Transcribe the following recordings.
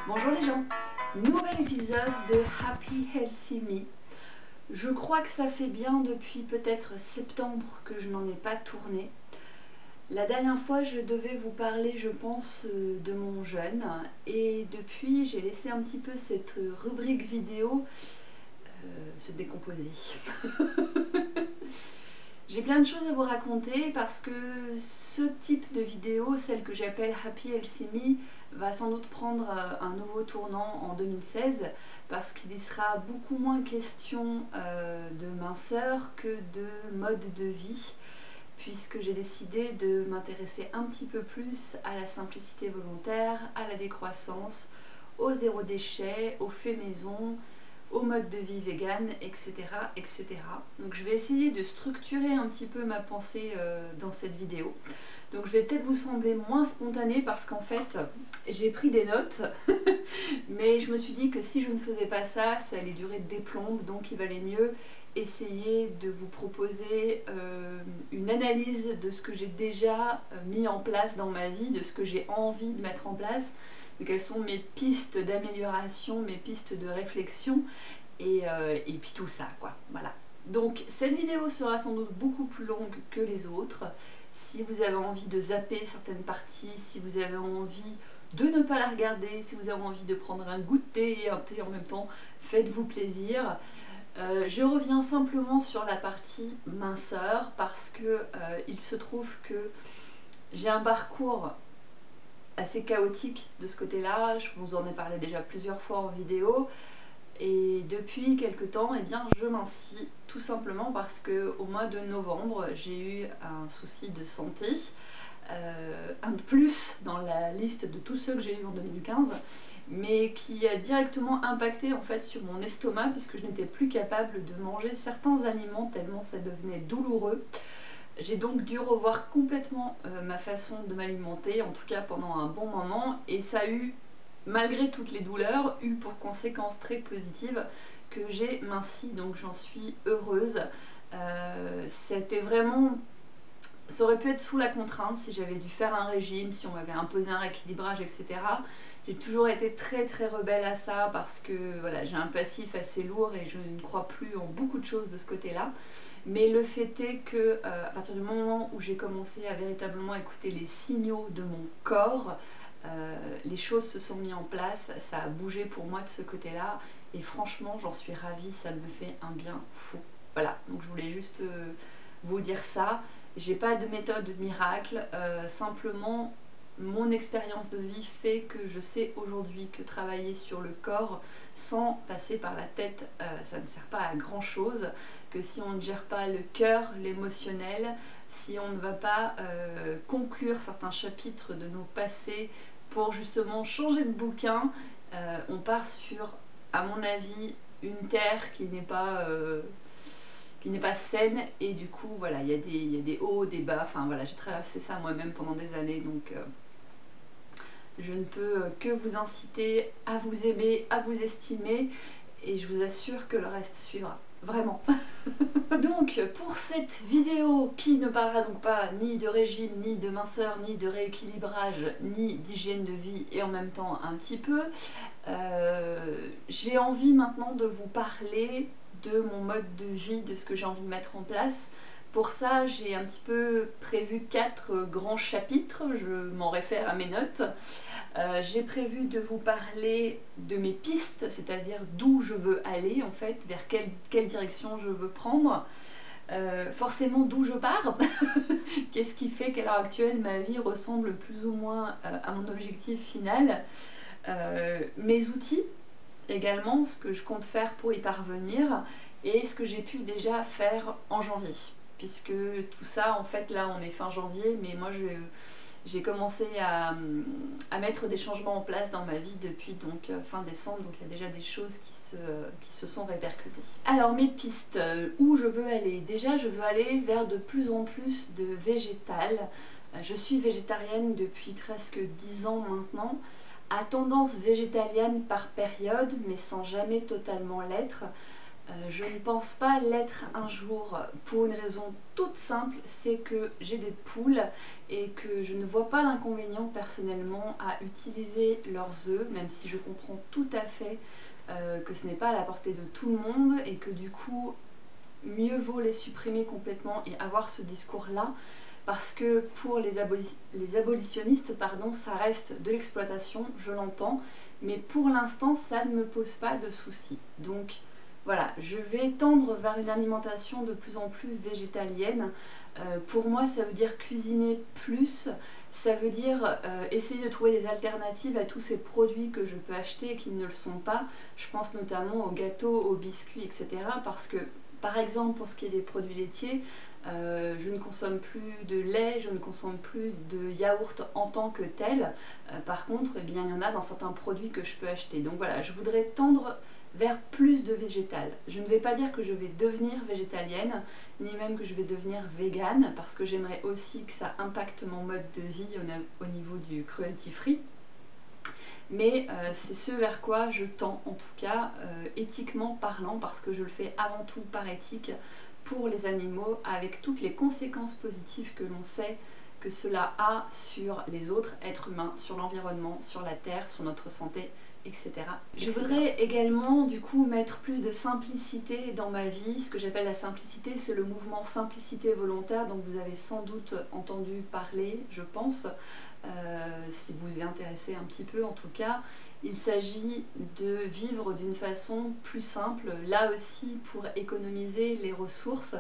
Bonjour les gens, nouvel épisode de Happy Healthy Me. Je crois que ça fait bien depuis peut-être septembre que je n'en ai pas tourné. La dernière fois je devais vous parler je pense de mon jeûne et depuis j'ai laissé un petit peu cette rubrique vidéo se décomposer. J'ai plein de choses à vous raconter parce que ce type de vidéo, celle que j'appelle Happy Healthy Me, va sans doute prendre un nouveau tournant en 2016 parce qu'il y sera beaucoup moins question de minceur que de mode de vie, puisque j'ai décidé de m'intéresser un petit peu plus à la simplicité volontaire, à la décroissance, au zéro déchet, au fait maison, au mode de vie vegan, etc., etc. Donc je vais essayer de structurer un petit peu ma pensée dans cette vidéo. Donc je vais peut-être vous sembler moins spontanée parce qu'en fait j'ai pris des notes mais je me suis dit que si je ne faisais pas ça, ça allait durer des plombes, donc il valait mieux essayer de vous proposer une analyse de ce que j'ai déjà mis en place dans ma vie, de ce que j'ai envie de mettre en place, de quelles sont mes pistes d'amélioration, mes pistes de réflexion et puis tout ça quoi, voilà. Donc cette vidéo sera sans doute beaucoup plus longue que les autres. Si vous avez envie de zapper certaines parties, si vous avez envie de ne pas la regarder, si vous avez envie de prendre un goût de thé et un thé en même temps, faites-vous plaisir. Je reviens simplement sur la partie minceur parce que il se trouve que j'ai un parcours assez chaotique de ce côté-là. Je vous en ai parlé déjà plusieurs fois en vidéo. Et depuis quelques temps, eh bien, je m'incie tout simplement parce qu'au mois de novembre, j'ai eu un souci de santé, un de plus dans la liste de tous ceux que j'ai eu en 2015, mais qui a directement impacté en fait sur mon estomac puisque je n'étais plus capable de manger certains aliments tellement ça devenait douloureux. J'ai donc dû revoir complètement ma façon de m'alimenter, en tout cas pendant un bon moment, et ça a eu, malgré toutes les douleurs, eu pour conséquence très positive que j'ai minci, donc j'en suis heureuse. C'était vraiment... Ça aurait pu être sous la contrainte si j'avais dû faire un régime, si on m'avait imposé un rééquilibrage, etc. J'ai toujours été très très rebelle à ça parce que voilà, j'ai un passif assez lourd et je ne crois plus en beaucoup de choses de ce côté-là. Mais le fait est que à partir du moment où j'ai commencé à véritablement écouter les signaux de mon corps, les choses se sont mises en place, ça a bougé pour moi de ce côté-là et franchement j'en suis ravie, ça me fait un bien fou. Voilà, donc je voulais juste vous dire ça. J'ai pas de méthode miracle, simplement mon expérience de vie fait que je sais aujourd'hui que travailler sur le corps sans passer par la tête, ça ne sert pas à grand chose, que si on ne gère pas le cœur, l'émotionnel, si on ne va pas conclure certains chapitres de nos passés pour justement changer de bouquin, on part sur, à mon avis, une terre qui n'est pas saine et du coup voilà, il y a des hauts, des bas, enfin voilà, j'ai traversé ça moi-même pendant des années, donc je ne peux que vous inciter à vous aimer, à vous estimer et je vous assure que le reste suivra, vraiment. Donc pour cette vidéo qui ne parlera donc pas ni de régime, ni de minceur, ni de rééquilibrage, ni d'hygiène de vie et en même temps un petit peu, j'ai envie maintenant de vous parler de mon mode de vie, de ce que j'ai envie de mettre en place. Pour ça, j'ai un petit peu prévu 4 grands chapitres, je m'en réfère à mes notes. J'ai prévu de vous parler de mes pistes, c'est-à-dire d'où je veux aller en fait, vers quelle direction je veux prendre. Forcément d'où je pars, qu'est-ce qui fait qu'à l'heure actuelle ma vie ressemble plus ou moins à mon objectif final. Mes outils également, ce que je compte faire pour y parvenir et ce que j'ai pu déjà faire en janvier, puisque tout ça en fait là on est fin janvier mais moi j'ai commencé à mettre des changements en place dans ma vie depuis donc fin décembre, donc il y a déjà des choses qui se sont répercutées. Alors mes pistes, où je veux aller? Déjà je veux aller vers de plus en plus de végétal. Je suis végétarienne depuis presque 10 ans maintenant, à tendance végétalienne par période, mais sans jamais totalement l'être, Je ne pense pas l'être un jour pour une raison toute simple, c'est que j'ai des poules et que je ne vois pas d'inconvénient personnellement à utiliser leurs œufs, même si je comprends tout à fait que ce n'est pas à la portée de tout le monde et que du coup mieux vaut les supprimer complètement et avoir ce discours-là, parce que pour les abolitionnistes, pardon, ça reste de l'exploitation, je l'entends, mais pour l'instant, ça ne me pose pas de soucis. Donc voilà, je vais tendre vers une alimentation de plus en plus végétalienne. Pour moi, ça veut dire cuisiner plus, ça veut dire essayer de trouver des alternatives à tous ces produits que je peux acheter et qui ne le sont pas. Je pense notamment aux gâteaux, aux biscuits, etc. Parce que, par exemple, pour ce qui est des produits laitiers, je ne consomme plus de lait, je ne consomme plus de yaourt en tant que tel. Par contre, eh bien, il y en a dans certains produits que je peux acheter. Donc voilà, je voudrais tendre vers plus de végétal. Je ne vais pas dire que je vais devenir végétalienne, ni même que je vais devenir végane, parce que j'aimerais aussi que ça impacte mon mode de vie au niveau du cruelty free. Mais c'est ce vers quoi je tends, en tout cas, éthiquement parlant, parce que je le fais avant tout par éthique pour les animaux, avec toutes les conséquences positives que l'on sait que cela a sur les autres êtres humains, sur l'environnement, sur la terre, sur notre santé, etc. Je voudrais également du coup mettre plus de simplicité dans ma vie. Ce que j'appelle la simplicité, c'est le mouvement simplicité volontaire dont vous avez sans doute entendu parler, je pense, si vous vous y intéressez un petit peu en tout cas. Il s'agit de vivre d'une façon plus simple, là aussi pour économiser les ressources.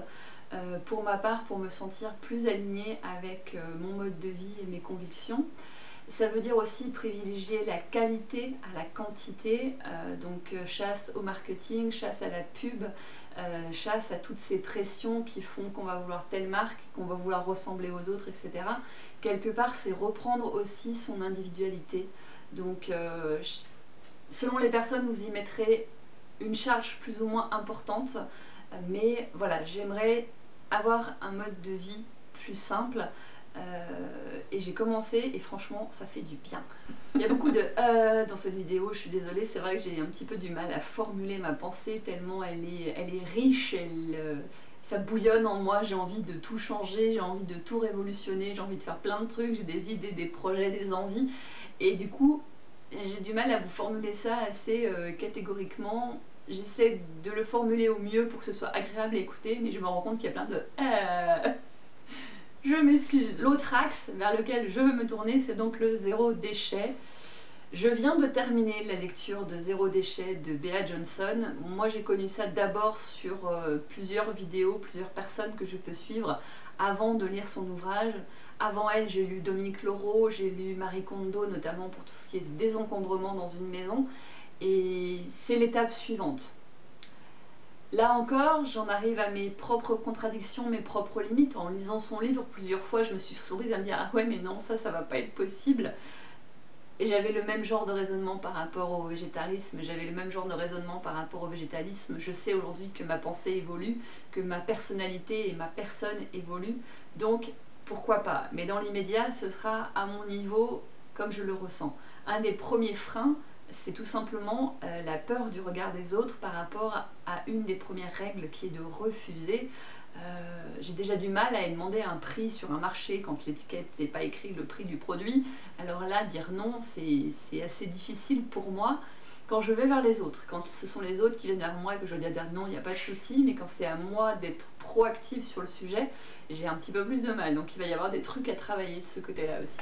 Pour ma part, pour me sentir plus alignée avec mon mode de vie et mes convictions. Ça veut dire aussi privilégier la qualité à la quantité, donc chasse au marketing, chasse à la pub, chasse à toutes ces pressions qui font qu'on va vouloir telle marque, qu'on va vouloir ressembler aux autres, etc. Quelque part, c'est reprendre aussi son individualité. Donc, selon les personnes, vous y mettrez une charge plus ou moins importante, mais voilà, j'aimerais avoir un mode de vie plus simple. Et j'ai commencé et franchement ça fait du bien. Il y a beaucoup de dans cette vidéo, je suis désolée, c'est vrai que j'ai un petit peu du mal à formuler ma pensée tellement elle est riche, ça bouillonne en moi, j'ai envie de tout changer, j'ai envie de tout révolutionner, j'ai envie de faire plein de trucs, j'ai des idées, des projets, des envies, et du coup j'ai du mal à vous formuler ça assez catégoriquement. J'essaie de le formuler au mieux pour que ce soit agréable à écouter, mais je me rends compte qu'il y a plein de je m'excuse. L'autre axe vers lequel je veux me tourner, c'est donc le zéro déchet. Je viens de terminer la lecture de Zéro déchet de Bea Johnson. Moi j'ai connu ça d'abord sur plusieurs vidéos, plusieurs personnes que je peux suivre avant de lire son ouvrage. Avant elle, j'ai lu Dominique Laureau, j'ai lu Marie Kondo, notamment pour tout ce qui est désencombrement dans une maison. Et c'est l'étape suivante. Là encore, j'en arrive à mes propres contradictions, mes propres limites. En lisant son livre, plusieurs fois, je me suis sourise à me dire « Ah ouais, mais non, ça va pas être possible ». Et j'avais le même genre de raisonnement par rapport au végétarisme, j'avais le même genre de raisonnement par rapport au végétalisme. Je sais aujourd'hui que ma pensée évolue, que ma personnalité et ma personne évoluent, donc pourquoi pas. Mais dans l'immédiat, ce sera à mon niveau comme je le ressens. Un des premiers freins, c'est tout simplement la peur du regard des autres par rapport à une des premières règles qui est de refuser. J'ai déjà du mal à demander un prix sur un marché quand l'étiquette n'est pas écrit le prix du produit. Alors là, dire non, c'est assez difficile pour moi quand je vais vers les autres. Quand ce sont les autres qui viennent vers moi et que je dois dire non, il n'y a pas de souci, mais quand c'est à moi d'être proactive sur le sujet, j'ai un petit peu plus de mal. Donc il va y avoir des trucs à travailler de ce côté-là aussi.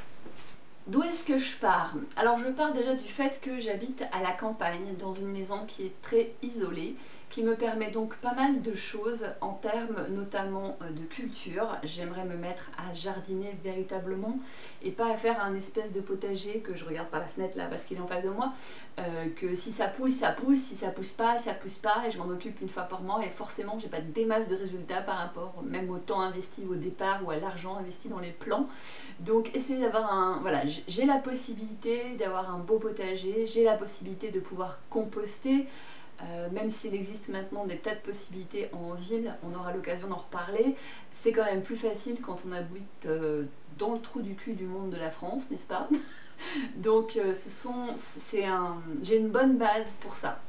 D'où est-ce que je pars? Alors je pars déjà du fait que j'habite à la campagne, dans une maison qui est très isolée, qui me permet donc pas mal de choses en termes notamment de culture. J'aimerais me mettre à jardiner véritablement et pas à faire un espèce de potager que je regarde par la fenêtre là parce qu'il est en face de moi, que si ça pousse, ça pousse, si ça pousse pas, ça pousse pas, et je m'en occupe une fois par mois et forcément j'ai pas des masses de résultats par rapport même au temps investi au départ ou à l'argent investi dans les plants. Donc essayer d'avoir un... Voilà, j'ai la possibilité d'avoir un beau potager, j'ai la possibilité de pouvoir composter, même s'il existe maintenant des tas de possibilités en ville, on aura l'occasion d'en reparler. C'est quand même plus facile quand on habite dans le trou du cul du monde de la France, n'est-ce pas? Donc j'ai une bonne base pour ça.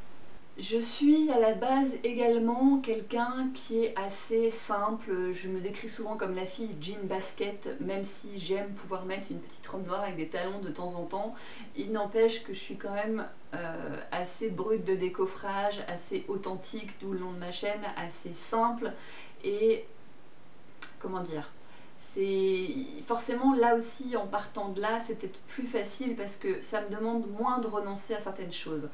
Je suis à la base également quelqu'un qui est assez simple. Je me décris souvent comme la fille jean basket, même si j'aime pouvoir mettre une petite robe noire avec des talons de temps en temps. Il n'empêche que je suis quand même assez brute de décoffrage, assez authentique, d'où le nom de ma chaîne, assez simple et comment dire, c'est forcément là aussi en partant de là c'était plus facile parce que ça me demande moins de renoncer à certaines choses.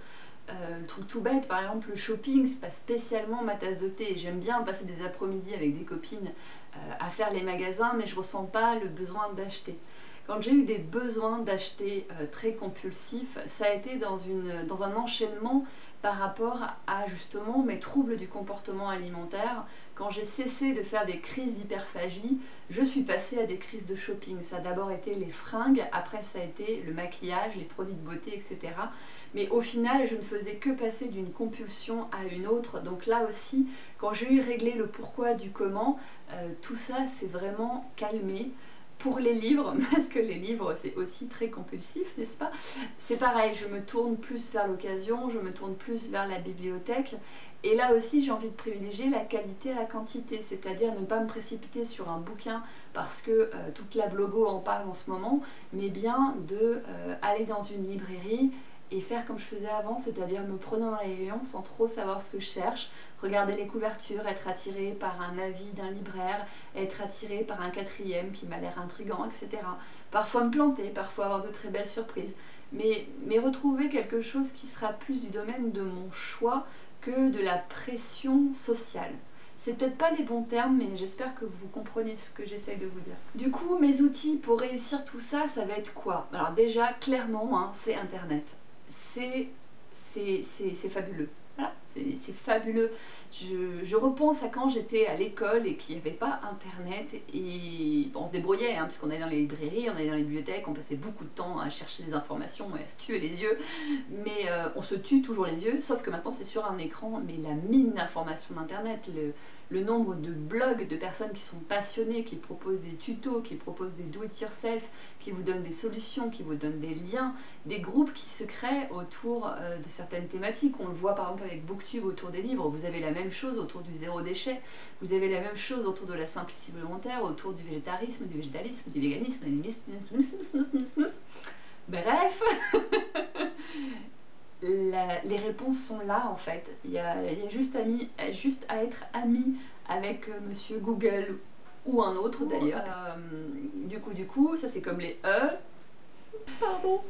Truc tout bête, par exemple le shopping, c'est pas spécialement ma tasse de thé. J'aime bien passer des après-midi avec des copines à faire les magasins, mais je ressens pas le besoin d'acheter. Quand j'ai eu des besoins d'acheter très compulsifs, ça a été dans un enchaînement par rapport à justement mes troubles du comportement alimentaire. Quand j'ai cessé de faire des crises d'hyperphagie, je suis passée à des crises de shopping. Ça a d'abord été les fringues, après ça a été le maquillage, les produits de beauté, etc. Mais au final, je ne faisais que passer d'une compulsion à une autre. Donc là aussi, quand j'ai eu réglé le pourquoi du comment, tout ça s'est vraiment calmé. Pour les livres, parce que les livres c'est aussi très compulsif, n'est-ce pas? C'est pareil, je me tourne plus vers l'occasion, je me tourne plus vers la bibliothèque. Et là aussi, j'ai envie de privilégier la qualité à la quantité, c'est-à-dire ne pas me précipiter sur un bouquin parce que toute la blogo en parle en ce moment, mais bien de aller dans une librairie et faire comme je faisais avant, c'est-à-dire me promener dans les rayons sans trop savoir ce que je cherche, regarder les couvertures, être attiré par un avis d'un libraire, être attiré par un quatrième qui m'a l'air intriguant, etc. Parfois me planter, parfois avoir de très belles surprises, mais retrouver quelque chose qui sera plus du domaine de mon choix que de la pression sociale. C'est peut-être pas les bons termes, mais j'espère que vous comprenez ce que j'essaye de vous dire. Du coup, mes outils pour réussir tout ça, ça va être quoi? Alors déjà, clairement, hein, c'est Internet. C'est fabuleux. Voilà, c'est fabuleux. Je repense à quand j'étais à l'école et qu'il n'y avait pas Internet et bon, on se débrouillait, hein, parce qu'on allait dans les librairies, on allait dans les bibliothèques, on passait beaucoup de temps à chercher des informations et à se tuer les yeux, mais on se tue toujours les yeux, sauf que maintenant c'est sur un écran, mais la mine d'informations d'Internet, le nombre de blogs de personnes qui sont passionnées, qui proposent des tutos, qui proposent des do-it-yourself, qui vous donnent des solutions, qui vous donnent des liens, des groupes qui se créent autour de certaines thématiques. On le voit par exemple avec Booktube autour des livres, vous avez la même chose autour du zéro déchet, vous avez la même chose autour de la simplicité volontaire, autour du végétarisme, du végétalisme, du véganisme, bref, les réponses sont là en fait. Il y a juste à être ami avec monsieur Google ou un autre d'ailleurs. Du coup, ça c'est comme les pardon.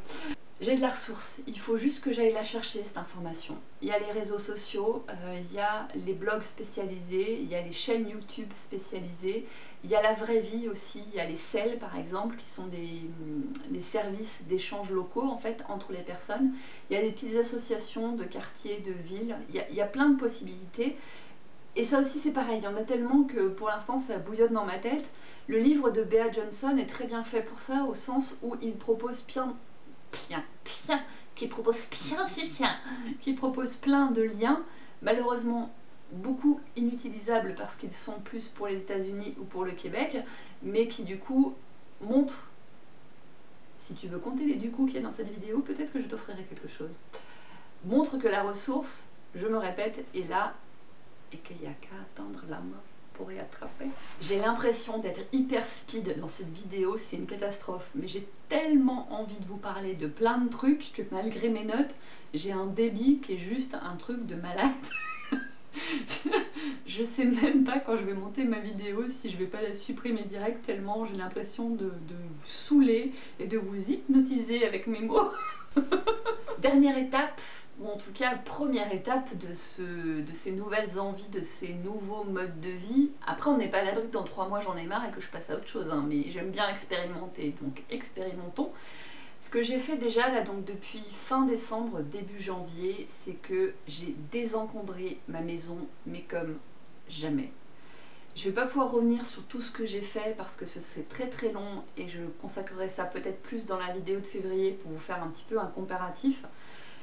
J'ai de la ressource, il faut juste que j'aille la chercher cette information. Il y a les réseaux sociaux, il y a les blogs spécialisés, il y a les chaînes YouTube spécialisées, il y a la vraie vie aussi, il y a les CEL par exemple qui sont des services d'échange locaux en fait entre les personnes. Il y a des petites associations de quartiers, de villes, il y a plein de possibilités. Et ça aussi c'est pareil, il y en a tellement que pour l'instant ça bouillonne dans ma tête. Le livre de Bea Johnson est très bien fait pour ça au sens où il propose qui propose plein de liens, malheureusement beaucoup inutilisables parce qu'ils sont plus pour les États-Unis ou pour le Québec, mais qui du coup montrent, si tu veux compter les du coup qu'il y a dans cette vidéo, peut-être que je t'offrirai quelque chose, montre que la ressource, je me répète, est là et qu'il n'y a qu'à attendre la main pour y attraper. J'ai l'impression d'être hyper speed dans cette vidéo, c'est une catastrophe, mais j'ai tellement envie de vous parler de plein de trucs que malgré mes notes, j'ai un débit qui est juste un truc de malade. Je sais même pas quand je vais monter ma vidéo si je vais pas la supprimer direct tellement j'ai l'impression de vous saouler et de vous hypnotiser avec mes mots. Dernière étape, ou en tout cas première étape de ces nouvelles envies, de ces nouveaux modes de vie. Après on n'est pas à l'abri que dans 3 mois j'en ai marre et que je passe à autre chose, hein, mais j'aime bien expérimenter, donc expérimentons. Ce que j'ai fait déjà là donc depuis fin décembre, début janvier, c'est que j'ai désencombré ma maison, mais comme jamais. Je ne vais pas pouvoir revenir sur tout ce que j'ai fait parce que ce serait très très long et je consacrerai ça peut-être plus dans la vidéo de février pour vous faire un petit peu un comparatif.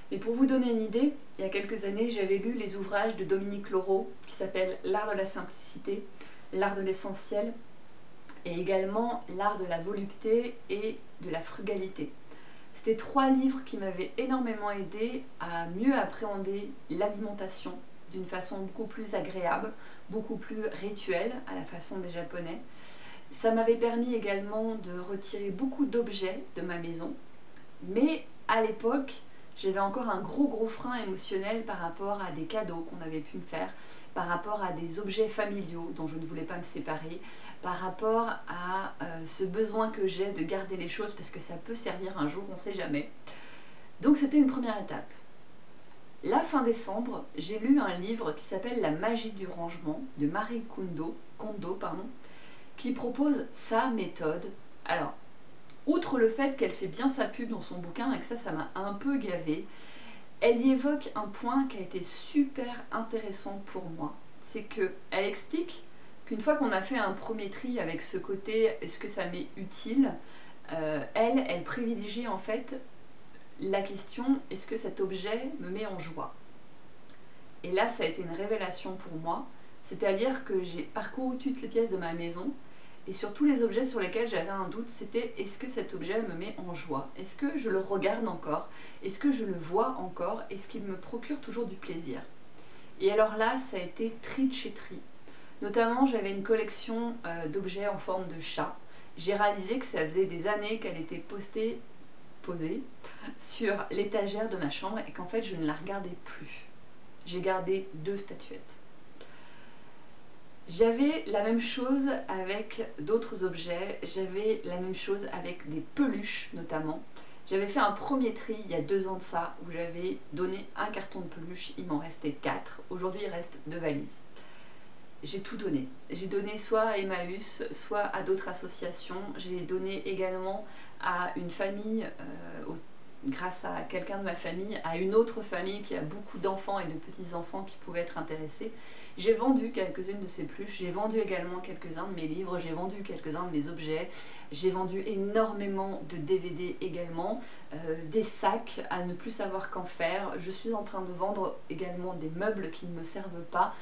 Mais pour vous donner une idée, il y a quelques années, j'avais lu les ouvrages de Dominique Laureau qui s'appellent L'art de la simplicité, l'art de l'essentiel et également l'art de la volupté et de la frugalité. C'était 3 livres qui m'avaient énormément aidé à mieux appréhender l'alimentation d'une façon beaucoup plus agréable, beaucoup plus rituelle à la façon des Japonais. Ça m'avait permis également de retirer beaucoup d'objets de ma maison, mais à l'époque, j'avais encore un gros frein émotionnel par rapport à des cadeaux qu'on avait pu me faire, par rapport à des objets familiaux dont je ne voulais pas me séparer, par rapport à ce besoin que j'ai de garder les choses parce que ça peut servir un jour, on ne sait jamais. Donc c'était une première étape. La fin décembre, j'ai lu un livre qui s'appelle La magie du rangement de Marie Kondo, qui propose sa méthode. Alors, outre le fait qu'elle fait bien sa pub dans son bouquin et que ça m'a un peu gavé, elle y évoque un point qui a été super intéressant pour moi. C'est qu'elle explique qu'une fois qu'on a fait un premier tri avec ce côté est-ce que ça m'est utile, elle privilégie en fait la question est-ce que cet objet me met en joie. Et là ça a été une révélation pour moi, c'est-à-dire que j'ai parcouru toutes les pièces de ma maison et sur tous les objets sur lesquels j'avais un doute, c'était est-ce que cet objet me met en joie? Est-ce que je le regarde encore? Est-ce que je le vois encore? Est-ce qu'il me procure toujours du plaisir? Et alors là, ça a été tri de chez tri. Notamment, j'avais une collection d'objets en forme de chat. J'ai réalisé que ça faisait des années qu'elle était posée sur l'étagère de ma chambre et qu'en fait, je ne la regardais plus. J'ai gardé 2 statuettes. J'avais la même chose avec d'autres objets, j'avais la même chose avec des peluches notamment. J'avais fait un premier tri il y a 2 ans de ça où j'avais donné un carton de peluche, il m'en restait 4. Aujourd'hui il reste 2 valises. J'ai tout donné. J'ai donné soit à Emmaüs, soit à d'autres associations. J'ai donné également à une famille, grâce à quelqu'un de ma famille, à une autre famille qui a beaucoup d'enfants et de petits-enfants qui pouvaient être intéressés. J'ai vendu quelques-unes de ces peluches, j'ai vendu également quelques-uns de mes livres, j'ai vendu quelques-uns de mes objets, j'ai vendu énormément de DVD également, des sacs à ne plus savoir qu'en faire. Je suis en train de vendre également des meubles qui ne me servent pas.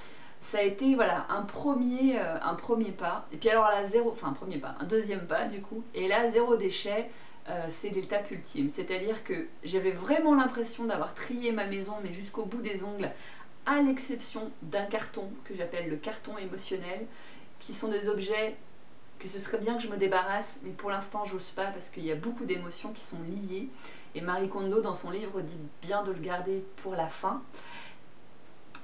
Ça a été voilà un premier pas. Et puis alors là, un deuxième pas du coup. Et là, zéro déchet. C'est l'étape ultime, c'est-à-dire que j'avais vraiment l'impression d'avoir trié ma maison mais jusqu'au bout des ongles, à l'exception d'un carton que j'appelle le carton émotionnel, qui sont des objets que ce serait bien que je me débarrasse, mais pour l'instant j'ose pas parce qu'il y a beaucoup d'émotions qui sont liées, et Marie Kondo dans son livre dit bien de le garder pour la fin.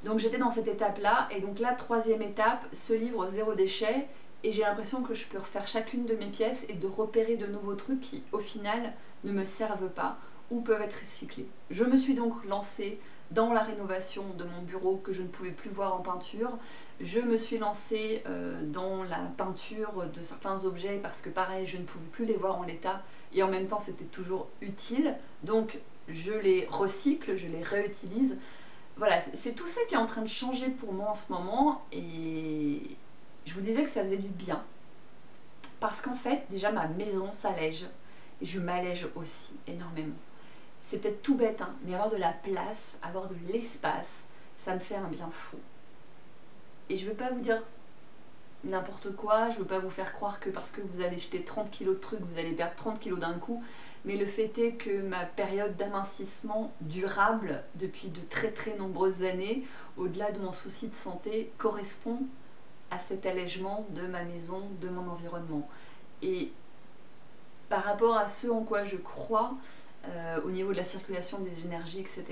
Donc j'étais dans cette étape-là, et donc la 3e étape, ce livre zéro déchet. Et j'ai l'impression que je peux refaire chacune de mes pièces et de repérer de nouveaux trucs qui, au final, ne me servent pas ou peuvent être recyclés. Je me suis donc lancée dans la rénovation de mon bureau que je ne pouvais plus voir en peinture. Je me suis lancée dans la peinture de certains objets parce que, pareil, je ne pouvais plus les voir en l'état et en même temps, c'était toujours utile. Donc, je les recycle, je les réutilise. Voilà, c'est tout ça qui est en train de changer pour moi en ce moment et je vous disais que ça faisait du bien parce qu'en fait déjà ma maison s'allège et je m'allège aussi énormément. C'est peut-être tout bête hein, mais avoir de la place, avoir de l'espace, ça me fait un bien fou. Et je ne veux pas vous dire n'importe quoi, je ne veux pas vous faire croire que parce que vous allez jeter 30 kilos de trucs, vous allez perdre 30 kilos d'un coup, mais le fait est que ma période d'amincissement durable depuis de très nombreuses années, au-delà de mon souci de santé, correspond à cet allègement de ma maison, de mon environnement. Et par rapport à ce en quoi je crois, au niveau de la circulation des énergies, etc.,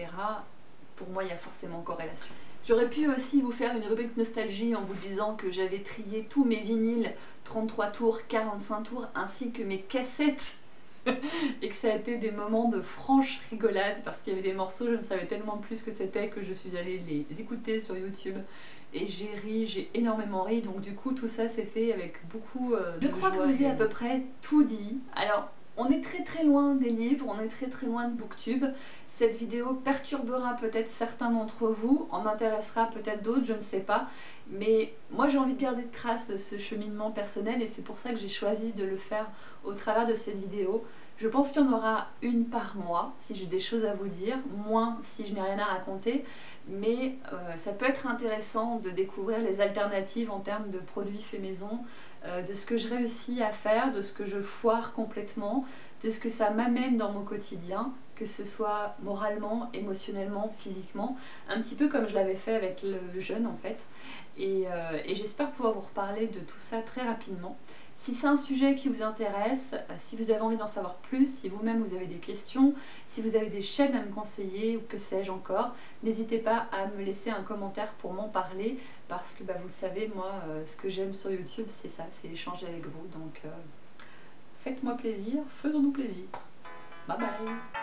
pour moi, il y a forcément corrélation. J'aurais pu aussi vous faire une rubrique nostalgie en vous disant que j'avais trié tous mes vinyles 33 tours, 45 tours, ainsi que mes cassettes et que ça a été des moments de franche rigolade parce qu'il y avait des morceaux, je ne savais tellement plus ce que c'était que je suis allée les écouter sur YouTube. Et j'ai ri, j'ai énormément ri, donc du coup tout ça s'est fait avec beaucoup de joie. Je crois que je vous ai à peu près tout dit. Alors, on est très loin des livres, on est très loin de Booktube. Cette vidéo perturbera peut-être certains d'entre vous, en intéressera peut-être d'autres, je ne sais pas. Mais moi j'ai envie de garder de traces de ce cheminement personnel et c'est pour ça que j'ai choisi de le faire au travers de cette vidéo. Je pense qu'il y en aura une par mois si j'ai des choses à vous dire, moins si je n'ai rien à raconter. Mais ça peut être intéressant de découvrir les alternatives en termes de produits faits maison, de ce que je réussis à faire, de ce que je foire complètement, de ce que ça m'amène dans mon quotidien, que ce soit moralement, émotionnellement, physiquement, un petit peu comme je l'avais fait avec le jeûne en fait. Et j'espère pouvoir vous reparler de tout ça très rapidement. Si c'est un sujet qui vous intéresse, si vous avez envie d'en savoir plus, si vous-même vous avez des questions, si vous avez des chaînes à me conseiller ou que sais-je encore, n'hésitez pas à me laisser un commentaire pour m'en parler parce que vous le savez, moi ce que j'aime sur YouTube c'est ça, c'est échanger avec vous. Donc faites-moi plaisir, faisons-nous plaisir. Bye bye.